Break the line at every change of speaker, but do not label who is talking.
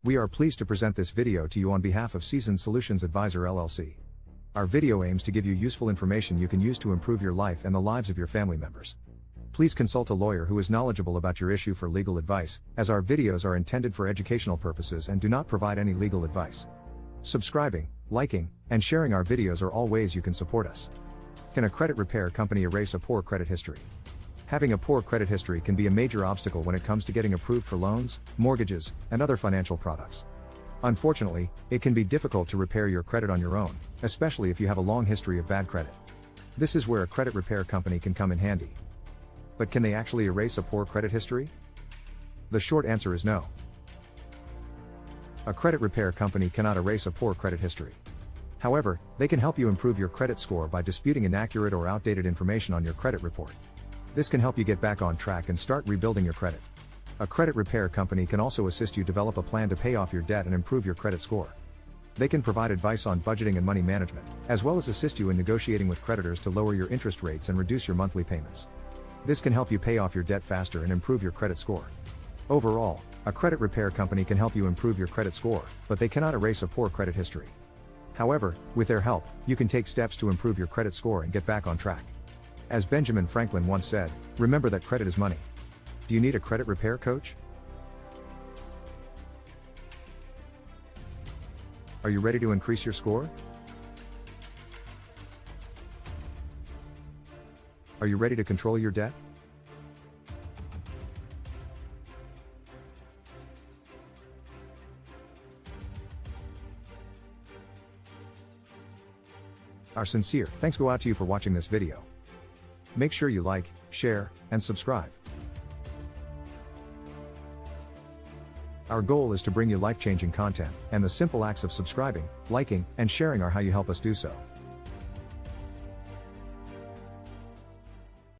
We are pleased to present this video to you on behalf of Solutions Advisor LLC. Our video aims to give you useful information you can use to improve your life and the lives of your family members. Please consult a lawyer who is knowledgeable about your issue for legal advice, as our videos are intended for educational purposes and do not provide any legal advice. Subscribing, liking, and sharing our videos are all ways you can support us. Can a credit repair company erase a poor credit history? Having a poor credit history can be a major obstacle when it comes to getting approved for loans, mortgages, and other financial products. Unfortunately, it can be difficult to repair your credit on your own, especially if you have a long history of bad credit. This is where a credit repair company can come in handy. But can they actually erase a poor credit history? The short answer is no. A credit repair company cannot erase a poor credit history. However, they can help you improve your credit score by disputing inaccurate or outdated information on your credit report. This can help you get back on track and start rebuilding your credit. A credit repair company can also assist you develop a plan to pay off your debt and improve your credit score. They can provide advice on budgeting and money management, as well as assist you in negotiating with creditors to lower your interest rates and reduce your monthly payments. This can help you pay off your debt faster and improve your credit score. Overall, a credit repair company can help you improve your credit score, but they cannot erase a poor credit history. However, with their help, you can take steps to improve your credit score and get back on track. As Benjamin Franklin once said, remember that credit is money. Do you need a credit repair coach? Are you ready to increase your score? Are you ready to control your debt? Our sincere thanks go out to you for watching this video. Make sure you like, share, and subscribe. Our goal is to bring you life-changing content, and the simple acts of subscribing, liking, and sharing are how you help us do so.